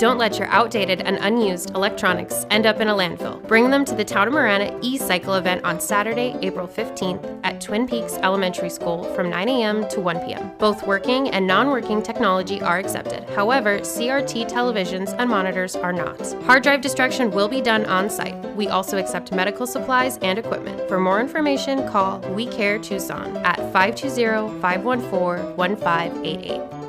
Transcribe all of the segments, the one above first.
Don't let your outdated and unused electronics end up in a landfill. Bring them to the Town of Marana e-cycle event on Saturday, April 15th at Twin Peaks Elementary School from 9 a.m. to 1 p.m. Both working and non-working technology are accepted. However, CRT televisions and monitors are not. Hard drive destruction will be done on site. We also accept medical supplies and equipment. For more information, call We Care Tucson at 520-514-1588.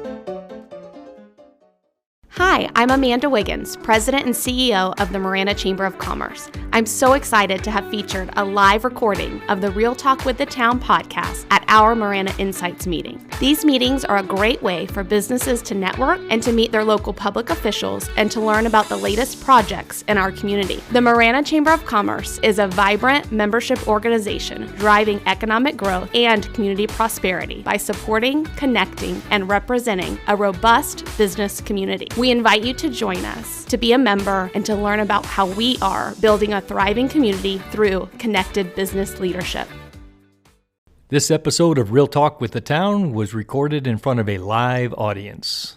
Hi, I'm Amanda Wiggins, President and CEO of the Marana Chamber of Commerce. I'm so excited to have featured a live recording of the Real Talk with the Town podcast at our Marana Insights meeting. These meetings are a great way for businesses to network and to meet their local public officials and to learn about the latest projects in our community. The Marana Chamber of Commerce is a vibrant membership organization driving economic growth and community prosperity by supporting, connecting, and representing a robust business community. We invite you to join us, to be a member, and to learn about how we are building a thriving community through connected business leadership. This episode of Real Talk with the Town was recorded in front of a live audience.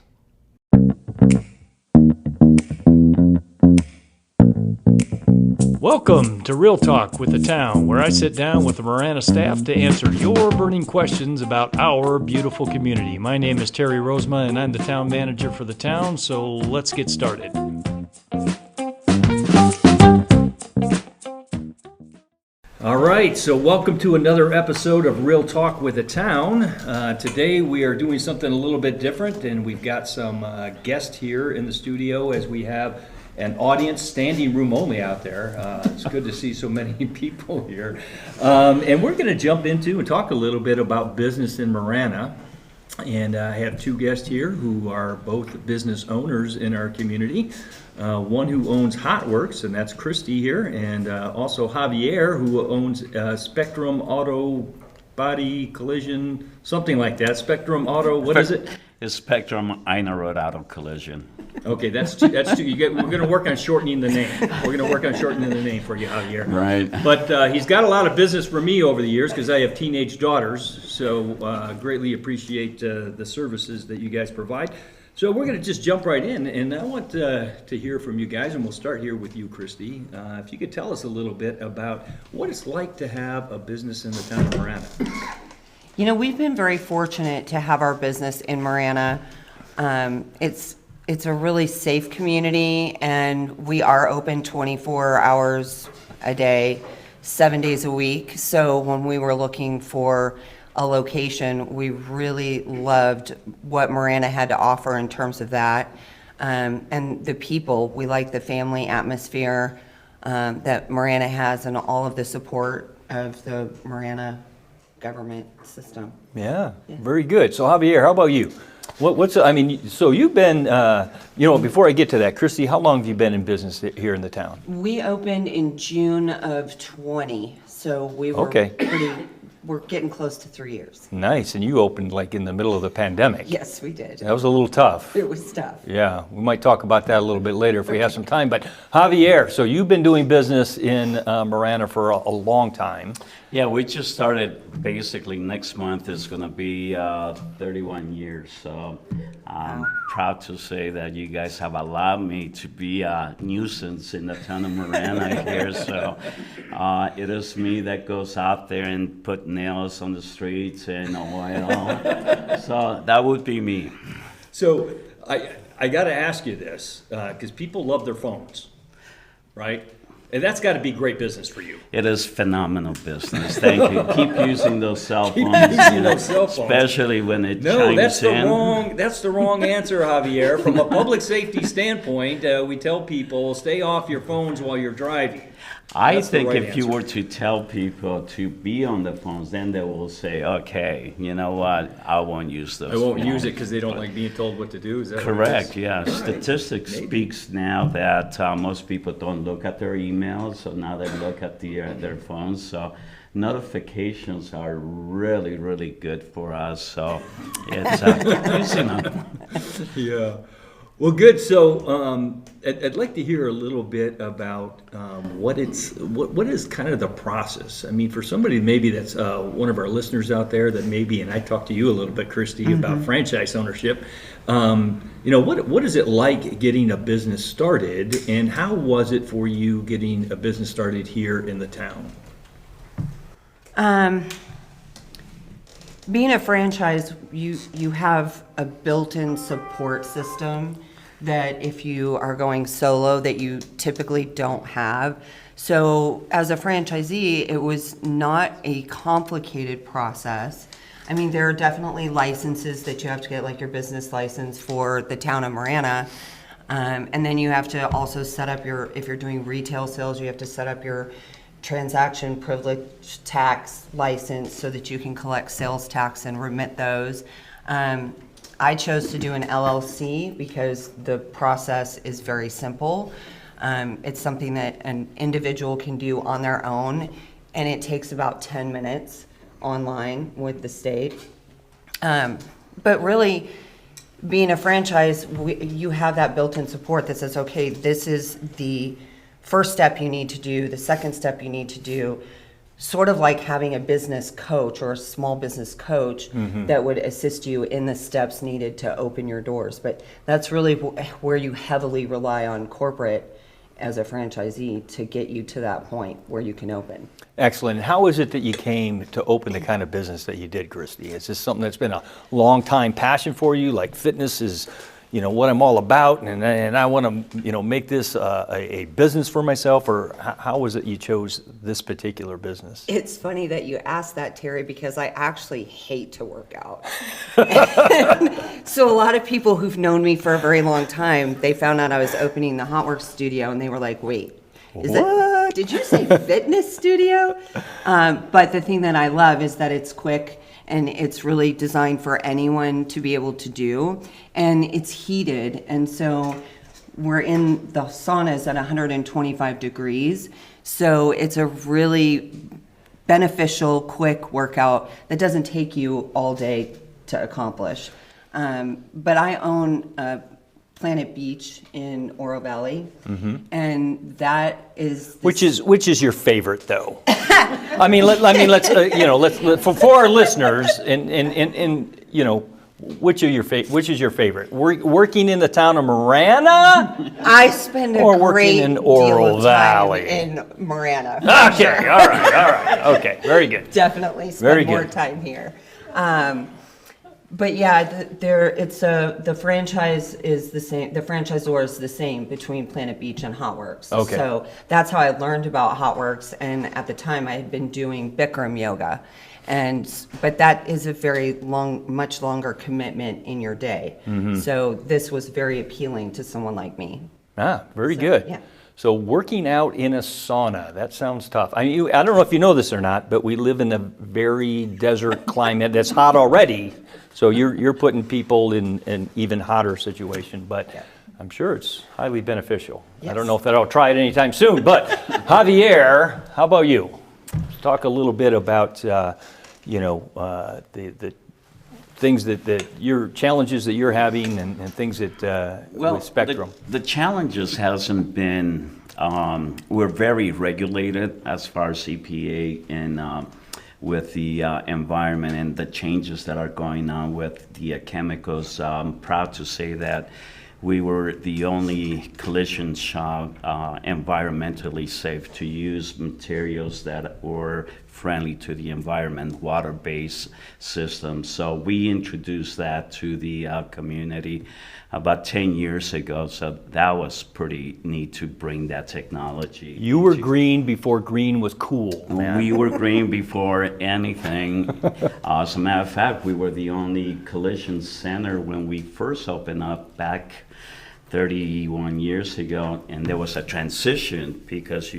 Welcome to Real Talk with the Town, where I sit down with the Marana staff to answer your burning questions about our beautiful community. My name is Terry Rozema, and I'm the town manager for the town, so let's get started. All right, so welcome to another episode of Real Talk with the Town. Today we are doing something a little bit different, and we've got some guests here in the studio as we have an audience, standing room only out there. It's good to see so many people here. And we're going to jump into and talk a little bit about business in Marana. And I have two guests here who are both business owners in our community. One who owns HOTWORX, and that's Kristi here, and also Javier, who owns Spectrum Auto Body Collision, something like that. Spectrum Auto, what is it? It's Spectrum Ina Road Auto Collision. Okay, that's two. We're going to work on shortening the name. We're going to work on shortening the name for you, Javier. Right. But he's got a lot of business for me over the years because I have teenage daughters. So greatly appreciate the services that you guys provide. So we're going to just jump right in, and I want to hear from you guys, and we'll start here with you, Kristi. If you could tell us a little bit about what it's like to have a business in the town of Marana. You know, we've been very fortunate to have our business in Marana. It's a really safe community, and we are open 24 hours a day, 7 days a week. So when we were looking for a location, we really loved what Marana had to offer in terms of that. And the people, we like the family atmosphere that Marana has and all of the support of the Marana government system. Yeah, very good. So Javier, how about you? So you've been, before I get to that, Kristi, how long have you been in business here in the town? We opened in June of 20, so we were we're getting close to 3 years. Nice, and you opened like in the middle of the pandemic. Yes, we did. That was a little tough. It was tough. Yeah, we might talk about that a little bit later if we have some time. But Javier, so you've been doing business in Marana for a long time. Yeah, we just started basically next month is going to be 31 years. So I'm proud to say that you guys have allowed me to be a nuisance in the town of Marana here. So it is me that goes out there and put nails on the streets and oil. So that would be me. So I got to ask you this, because people love their phones, right? And that's got to be great business for you. It is phenomenal business. Thank you. Keep using those cell phones, especially when it chimes in. That's the wrong answer, Javier. From a public safety standpoint, we tell people stay off your phones while you're driving. I think if you were to tell people to be on the phones, then they will say, okay, you know what, I won't use those. I won't use it because they don't like being told what to do. Is that correct? Yeah. Statistics speaks now that most people don't look at their emails, so now they look at their phones. So notifications are really, really good for us. So it's using them. Yeah. Well, good. So I'd like to hear a little bit about what is kind of the process. I mean, for somebody maybe that's one of our listeners out there that maybe, and I talked to you a little bit, Kristi, about franchise ownership. What is it like getting a business started, and how was it for you getting a business started here in the town? Being a franchise, you have a built-in support system that if you are going solo that you typically don't have. So as a franchisee, it was not a complicated process. I mean, there are definitely licenses that you have to get, like your business license for the town of Marana. And then you have to also set up if you're doing retail sales, you have to set up your transaction privilege tax license so that you can collect sales tax and remit those. I chose to do an LLC because the process is very simple. It's something that an individual can do on their own, and it takes about 10 minutes online with the state. But really, being a franchise, you have that built-in support that says, okay, this is the first step you need to do, the second step you need to do, sort of like having a business coach or a small business coach that would assist you in the steps needed to open your doors. But that's really where you heavily rely on corporate as a franchisee to get you to that point where you can open. Excellent. How is it that you came to open the kind of business that you did, Kristi? Is this something that's been a long time passion for you? Like fitness is, what I'm all about, and I want to, make this a business for myself, or how was it you chose this particular business? It's funny that you asked that, Terry, because I actually hate to work out. So a lot of people who've known me for a very long time, they found out I was opening the HOTWORX studio, and they were like, wait, did you say fitness studio? But the thing that I love is that it's quick, and it's really designed for anyone to be able to do, and it's heated, and so we're in the saunas at 125 degrees, so it's a really beneficial, quick workout that doesn't take you all day to accomplish. But I own Planet Beach in Oro Valley, and that is which is your favorite, though. I mean, let's for our listeners, and which is your favorite? Working in the town of Marana? I spend a great in Oro deal of Valley time in Marana. Okay, sure. all right, okay, very good. Definitely spend more time here. But yeah, the franchise is the same. The franchisor is the same between Planet Beach and HOTWORX. Okay. So that's how I learned about HOTWORX, and at the time I had been doing Bikram yoga, but that is a much longer commitment in your day. So this was very appealing to someone like me. Very good. Yeah. So working out in a sauna, that sounds tough. I don't know if you know this or not, but we live in a very desert climate that's hot already. So you're putting people in an even hotter situation, but I'm sure it's highly beneficial. Yes. I don't know if I'll try it anytime soon, but Javier, how about you? Let's talk a little bit about the things that your challenges that you're having and things that with Spectrum. The challenges hasn't been, we're very regulated as far as EPA and with the environment and the changes that are going on with the chemicals. I'm proud to say that we were the only collision shop environmentally safe to use materials that were friendly to the environment, water-based systems. So we introduced that to the community about 10 years ago. So that was pretty neat to bring that technology. You were green before green was cool, man. We were green before anything. As a matter of fact, we were the only collision center when we first opened up back 31 years ago, and there was a transition because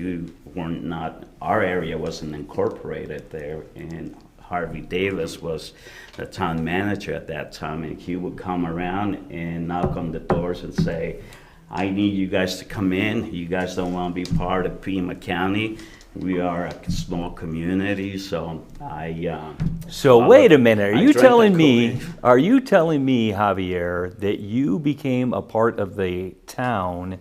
our area wasn't incorporated there, and Harvey Davis was the town manager at that time, and he would come around and knock on the doors and say, I need you guys to come in. You guys don't want to be part of Pima County. We are a small community, so wait a minute. Are you telling me, Javier, that you became a part of the town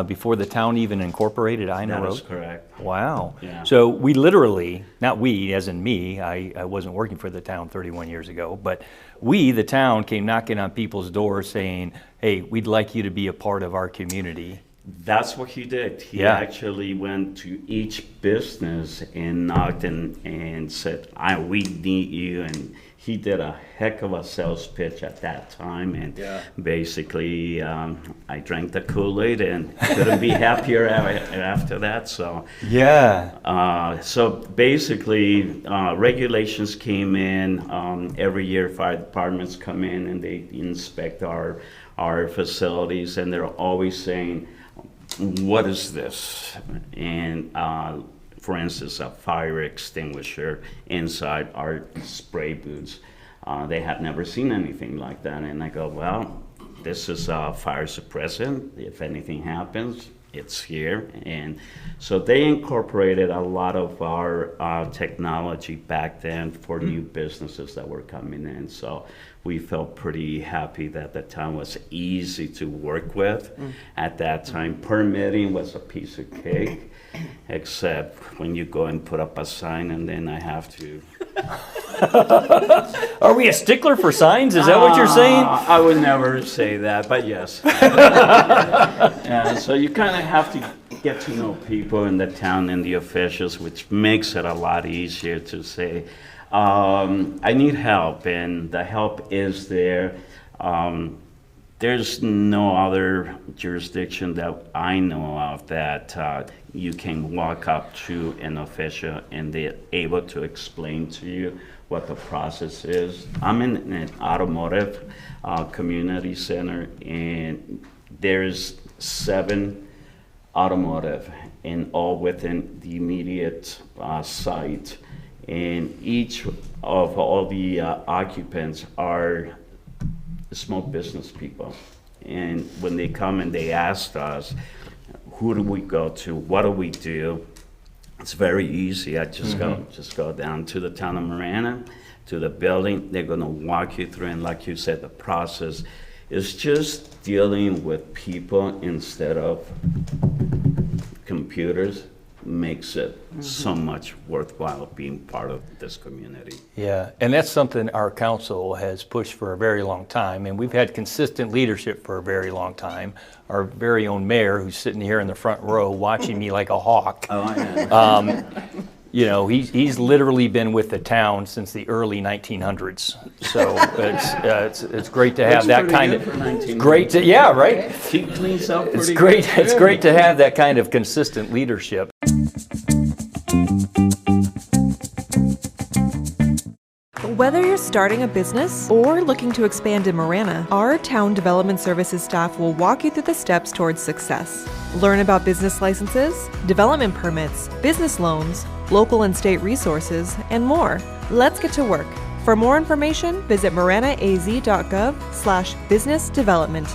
before the town even incorporated Ina Road? That is correct. Wow. Yeah. So we literally, not we as in me, I wasn't working for the town 31 years ago, but we, the town, came knocking on people's doors saying, hey, we'd like you to be a part of our community. That's what he did. He Yeah. actually went to each business and knocked and said, we need you. And he did a heck of a sales pitch at that time. And basically, I drank the Kool-Aid and couldn't be happier after that. So so basically, regulations came in. Every year, fire departments come in and they inspect our facilities, and they're always saying, what is this? And for instance, a fire extinguisher inside our spray booths. They had never seen anything like that. And I go, well, this is a fire suppressant. If anything happens, it's here. And so they incorporated a lot of our technology back then for new businesses that were coming in. So we felt pretty happy that the town was easy to work with. At that time, permitting was a piece of cake, except when you go and put up a sign and then I have to. Are we a stickler for signs? Is that what you're saying? I would never say that, but yes. So you kind of have to get to know people in the town and the officials, which makes it a lot easier to say, I need help, and the help is there. There's no other jurisdiction that I know of that you can walk up to an official and they're able to explain to you what the process is. I'm in an automotive community center, and there's 7 automotive, and all within the immediate site. And each of all the occupants are small business people. And when they come and they ask us, who do we go to? What do we do? It's very easy. I just go down to the town of Marana, to the building. They're gonna walk you through, and like you said, the process is just dealing with people instead of computers. Makes it so much worthwhile being part of this community. Yeah, and that's something our council has pushed for a very long time, and we've had consistent leadership for a very long time. Our very own mayor, who's sitting here in the front row watching me like a hawk. Oh, yeah. You know, he's literally been with the town since the early 1900s. So it's great to have that kind of great. Right. He cleans up pretty It's great. good. It's great to have that kind of consistent leadership. Whether you're starting a business or looking to expand in Marana, our Town Development Services staff will walk you through the steps towards success. Learn about business licenses, development permits, business loans, local and state resources, and more. Let's get to work. For more information, visit maranaaz.gov/business development.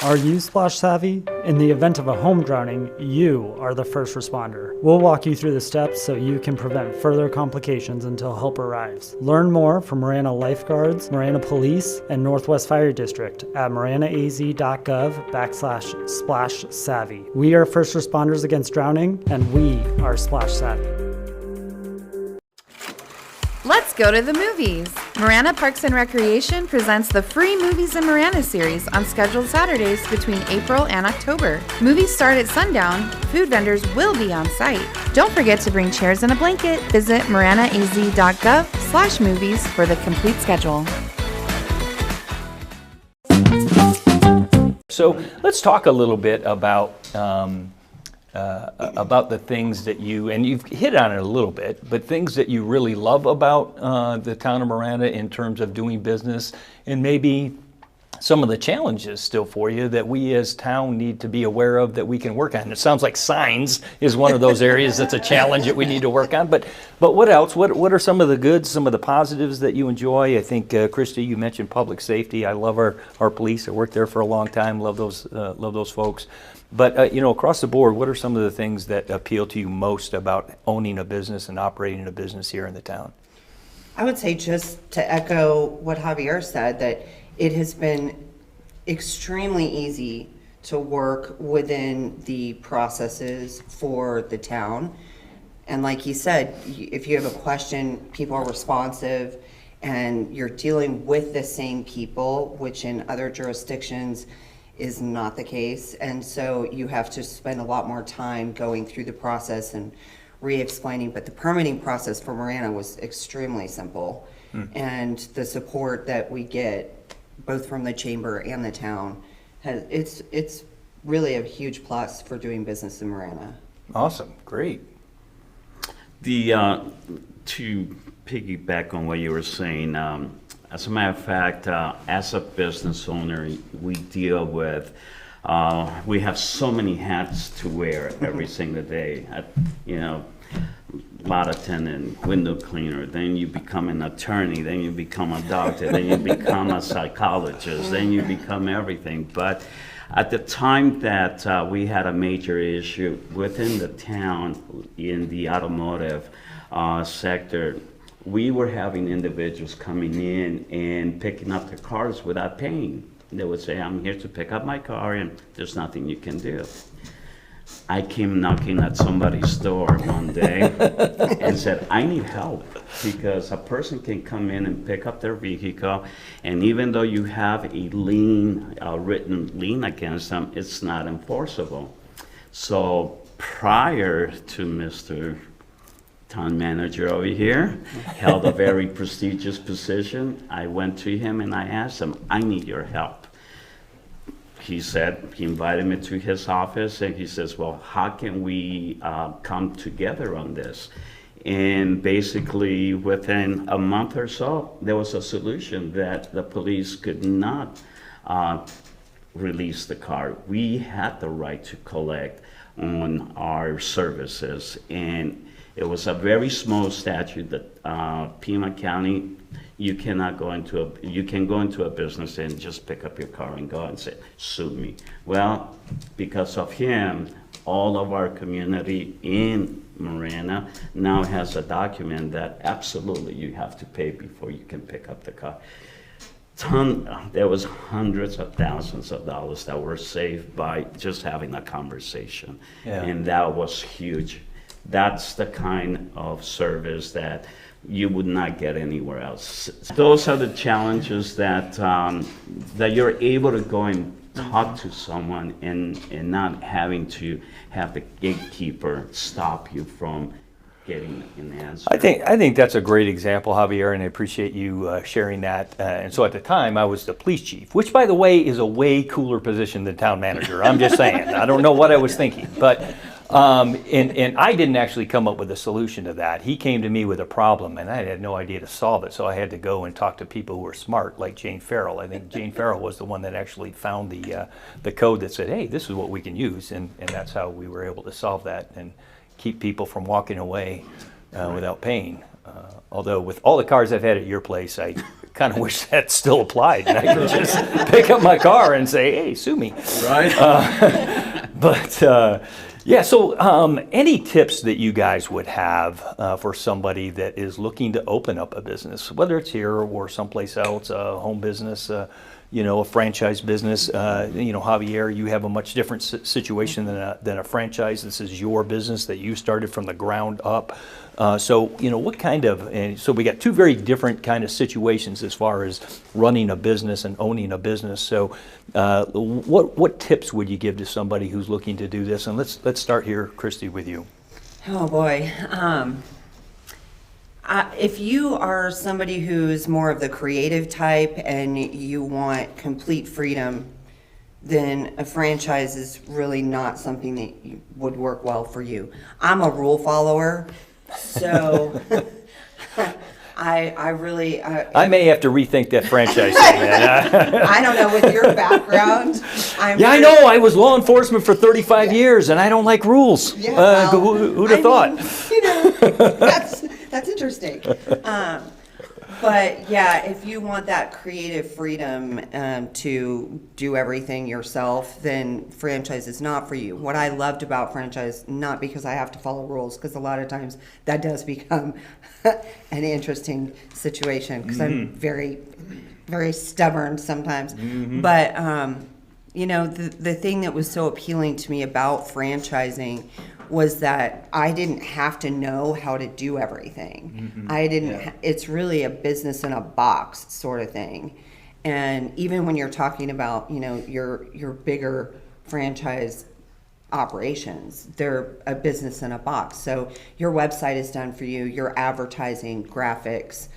Are you splash savvy? In the event of a home drowning, you are the first responder. We'll walk you through the steps so you can prevent further complications until help arrives. Learn more from Marana Lifeguards, Marana Police, and Northwest Fire District at maranaaz.gov/splash savvy. We are first responders against drowning, and we are splash savvy. Let's go to the movies. Marana Parks and Recreation presents the Free Movies in Marana series on scheduled Saturdays between April and October. Movies start at sundown. Food vendors will be on site. Don't forget to bring chairs and a blanket. Visit maranaaz.gov/movies for the complete schedule. So let's talk a little bit about the things that you've hit on it a little bit, but things that you really love about the town of Marana in terms of doing business, and maybe some of the challenges still for you that we as town need to be aware of that we can work on. It sounds like signs is one of those areas that's a challenge that we need to work on, but what else? What are some of the goods, some of the positives that you enjoy? I think, Kristi, you mentioned public safety. I love our police. I worked there for a long time. Love those folks. But, across the board, what are some of the things that appeal to you most about owning a business and operating a business here in the town? I would say, just to echo what Javier said, that it has been extremely easy to work within the processes for the town. And like he said, if you have a question, people are responsive, and you're dealing with the same people, which in other jurisdictions is not the case. And so you have to spend a lot more time going through the process and re-explaining. But the permitting process for Marana was extremely simple. And the support that we get, both from the chamber and the town, it's really a huge plus for doing business in Marana. Awesome, great. To piggyback on what you were saying, as a matter of fact, as a business owner, we deal with, we have so many hats to wear every single day. Lot attendant, window cleaner, then you become an attorney, then you become a doctor, then you become a psychologist, then you become everything. But at the time that we had a major issue within the town in the automotive sector, we were having individuals coming in and picking up their cars without paying. They would say, I'm here to pick up my car and there's nothing you can do. I came knocking at somebody's door one day and said, I need help, because a person can come in and pick up their vehicle, and even though you have a lien, written lien against them, it's not enforceable. So prior to Mr. Town Manager over here held a very prestigious position, I went to him and I asked him, I need your help. He said, he invited me to his office and he says, well, how can we come together on this? And basically within a month or so, there was a solution that the police could not release the car. We had the right to collect on our services, and it was a very small statute that Pima County, you can go into a business and just pick up your car and go and say, sue me. Well, because of him, all of our community in Marana now has a document that absolutely you have to pay before you can pick up the car. There was hundreds of thousands of dollars that were saved by just having a conversation. Yeah. And that was huge. That's the kind of service that you would not get anywhere else. Those are the challenges that that you're able to go and talk to someone and not having to have the gatekeeper stop you from getting an answer. I think that's a great example, Javier, and I appreciate you sharing that. And so at the time, I was the police chief, which, by the way, is a way cooler position than town manager. I'm just saying. I don't know what I was thinking, but and I didn't actually come up with a solution to that. He came to me with a problem, and I had no idea to solve it. So I had to go and talk to people who were smart, like Jane Farrell. I think Jane Farrell was the one that actually found the code that said, "Hey, this is what we can use," and that's how we were able to solve that and keep people from walking away without paying. Although with all the cars I've had at your place, I kind of wish that still applied. And I could just pick up my car and say, "Hey, sue me." Right. Yeah, so any tips that you guys would have for somebody that is looking to open up a business, whether it's here or someplace else, a home business, a franchise business? Javier, you have a much different situation than a franchise. This is your business that you started from the ground up. So what kind of, so we got two very different kind of situations as far as running a business and owning a business. So what tips would you give to somebody who's looking to do this? And let's start here, Kristi, with you. Oh boy. If you are somebody who's more of the creative type and you want complete freedom, then a franchise is really not something that would work well for you. I'm a rule follower, so I may have to rethink that franchise thing. I don't know, with your background. I know. I was law enforcement for 35 years, and I don't like rules. Yeah, who'd have thought? That's interesting. But yeah, if you want that creative freedom to do everything yourself, then franchise is not for you. What I loved about franchise, not because I have to follow rules, because a lot of times that does become an interesting situation, because I'm very, very stubborn sometimes. But the thing that was so appealing to me about franchising was that I didn't have to know how to do everything. I didn't. It's really a business in a box sort of thing. And even when you're talking about, your bigger franchise operations, they're a business in a box. So your website is done for you, your advertising, graphics,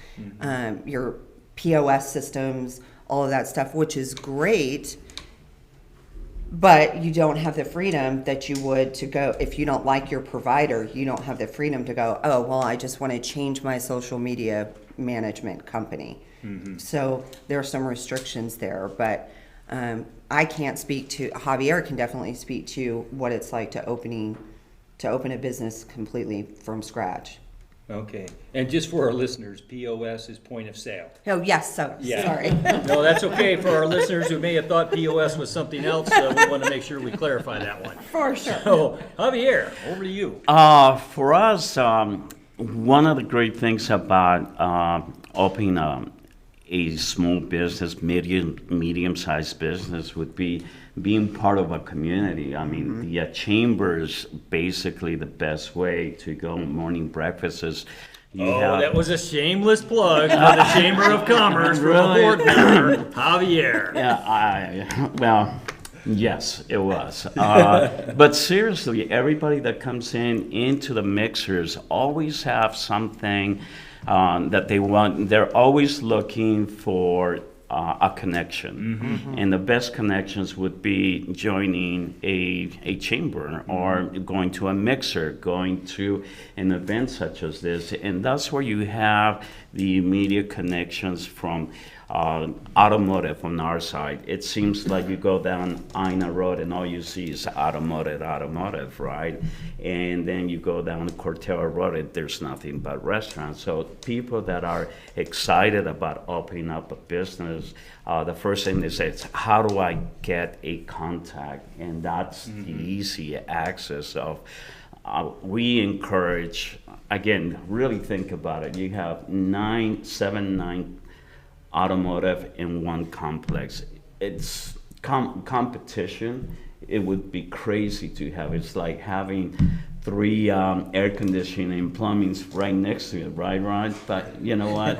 your POS systems, all of that stuff, which is great. But you don't have the freedom that you would to go, if you don't like your provider, you don't have the freedom to go, oh, well, I just want to change my social media management company. So there are some restrictions there, but I can't speak to, Javier can definitely speak to what it's like to open a business completely from scratch. Okay, and just for our listeners, POS is point of sale. Oh, yes, sorry. No, that's okay. For our listeners who may have thought POS was something else, we want to make sure we clarify that one. For sure. So, Javier, over to you. For us, one of the great things about opening a small business, medium-sized business, would be being part of a community. I mean, the chamber is basically the best way to go morning breakfasts. That was a shameless plug for the Chamber of Commerce for the board member, Javier. Well, yes, it was. But seriously, everybody that comes into the mixers always have something that they want. They're always looking for a connection. And the best connections would be joining a chamber or going to a mixer, going to an event such as this. And that's where you have the immediate connections from automotive on our side. It seems like you go down Ina Road and all you see is automotive, right? And then you go down Corteo Road and there's nothing but restaurants. So people that are excited about opening up a business, the first thing they say is, how do I get a contact? And that's the easy access of, we encourage, again, really think about it. You have 9 automotive in one complex. It's competition. It would be crazy to have. It's like having 3 air conditioning and plumbings right next to it, right, Rod? But you know what?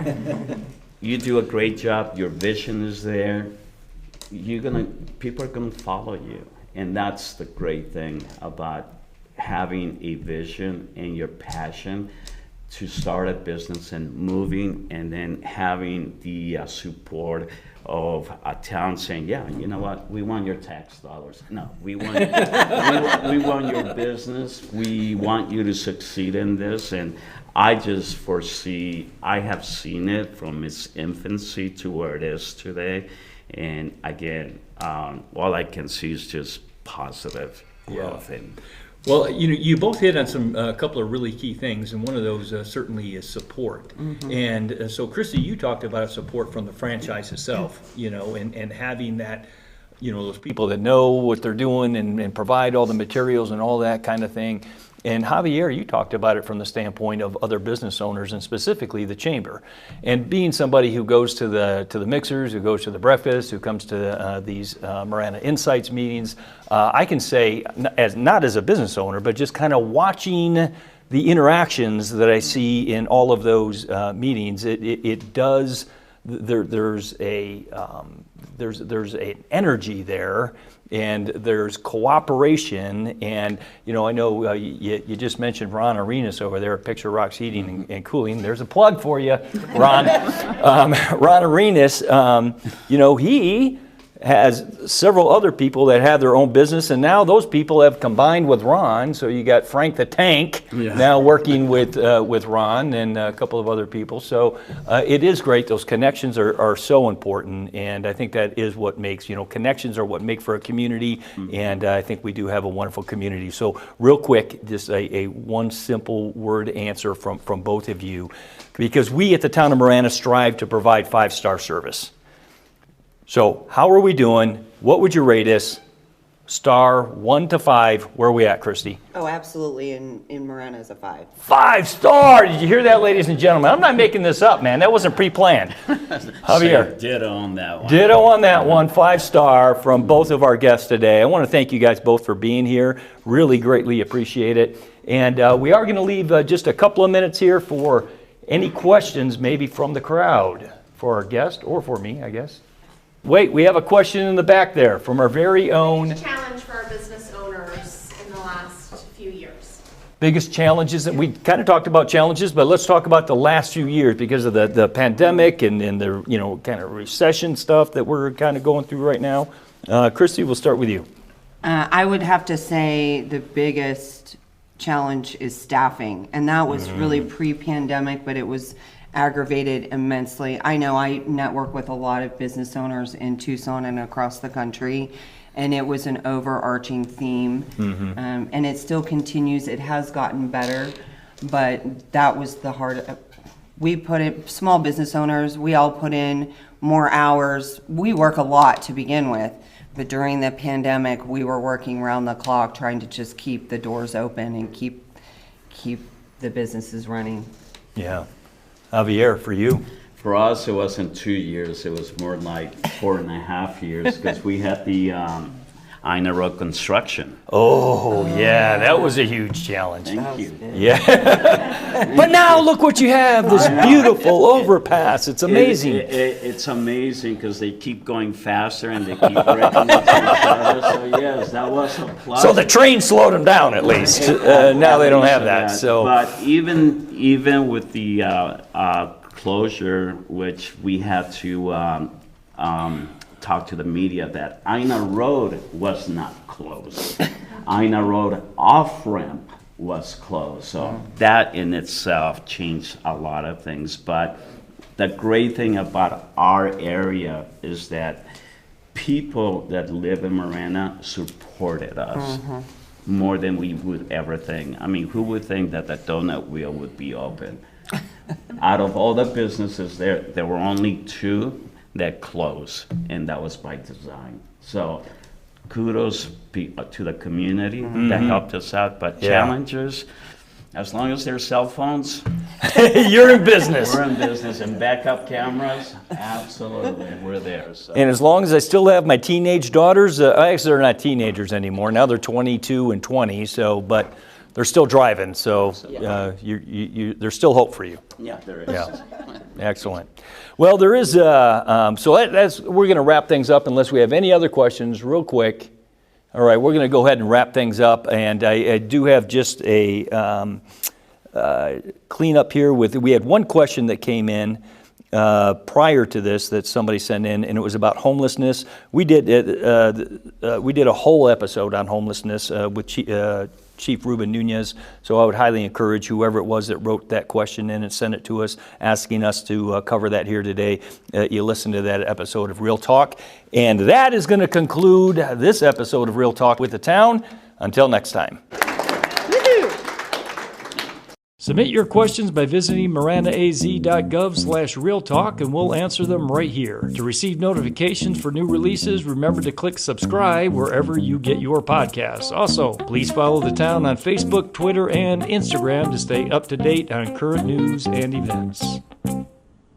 You do a great job. Your vision is there. People are gonna follow you, and that's the great thing about having a vision and your passion to start a business and moving, and then having the support of a town saying, yeah, you know what, we want your tax dollars. No, we want we want your business. We want you to succeed in this. And I just foresee, I have seen it from its infancy to where it is today. And again, all I can see is just positive growth. Well, you both hit on a couple of really key things, and one of those certainly is support. And so, Kristi, you talked about support from the franchise itself, and having that, those people that know what they're doing and provide all the materials and all that kind of thing. And Javier, you talked about it from the standpoint of other business owners and specifically the chamber. And being somebody who goes to the mixers, who goes to the breakfast, who comes to these Marana Insights meetings, I can say, not as a business owner, but just kind of watching the interactions that I see in all of those meetings, it does. There's an energy there, and there's cooperation, and I know you just mentioned Ron Arenas over there at Picture Rocks Heating and Cooling. There's a plug for you, Ron. Ron Arenas, he has several other people that have their own business, and now those people have combined with Ron. So you got Frank the Tank now working with Ron and a couple of other people. So it is great. Those connections are so important, and I think that is what makes, connections are what make for a community, and I think we do have a wonderful community. So real quick, just a one simple word answer from both of you, because we at the town of Marana strive to provide 5-star service. So how are we doing? What would you rate us? Star 1 to 5. Where are we at, Kristi? Oh, absolutely. In Marana is a 5. 5-star! Did you hear that, ladies and gentlemen? I'm not making this up, man. That wasn't pre-planned. Javier. Ditto on that one. Ditto on that one. 5-star from both of our guests today. I want to thank you guys both for being here. Really greatly appreciate it. And we are going to leave just a couple of minutes here for any questions maybe from the crowd for our guest or for me, I guess. Wait, we have a question in the back there from our very own. Challenge for our business owners in the last few years. Biggest challenges, that we kind of talked about challenges, but let's talk about the last few years because of the pandemic and the kind of recession stuff that we're kind of going through right now. Kristi, we'll start with you. I would have to say the biggest challenge is staffing, and that was really pre-pandemic, but it was aggravated immensely. I know I network with a lot of business owners in Tucson and across the country, and it was an overarching theme, and it still continues. It has gotten better, but that was the hard. We put in, small business owners, we all put in more hours. We work a lot to begin with, but during the pandemic, we were working around the clock trying to just keep the doors open and keep the businesses running. Yeah. Javier, for you? For us, it wasn't 2 years. It was more like 4.5 years because we had the Ina Road construction. Oh, yeah, that was a huge challenge. Thank you. Yeah. But now look what you have, this beautiful overpass. It's amazing. It's amazing because they keep going faster and they keep breaking into each other. So yes, that was a plus. So the train slowed them down at least. Now they don't have that. So, but even with the closure, which we had to talk to the media that Ina Road was not closed. Ina Road off-ramp was closed. So that in itself changed a lot of things. But the great thing about our area is that people that live in Marana supported us more than we would ever think. I mean, who would think that the donut wheel would be open? Out of all the businesses there were only 2 that closed, and that was by design. So kudos to the community that helped us out, but challengers, as long as there's cell phones, you're in business. We're in business, and backup cameras, absolutely, we're there. So. And as long as I still have my teenage daughters, actually they're not teenagers anymore, now they're 22 and 20, so, but they're still driving, so there's still hope for you. Yeah, there is. Yeah. Excellent. Well, there is, so we're going to wrap things up unless we have any other questions real quick. All right, we're going to go ahead and wrap things up, and I do have just a cleanup here. We had one question that came in prior to this that somebody sent in, and it was about homelessness. We did a whole episode on homelessness with Chief Ruben Nunez, so I would highly encourage whoever it was that wrote that question in and sent it to us, asking us to cover that here today. You listen to that episode of Real Talk, and that is going to conclude this episode of Real Talk with the Town. Until next time. Submit your questions by visiting maranaaz.gov/realtalk, and we'll answer them right here. To receive notifications for new releases, remember to click subscribe wherever you get your podcasts. Also, please follow the town on Facebook, Twitter, and Instagram to stay up to date on current news and events.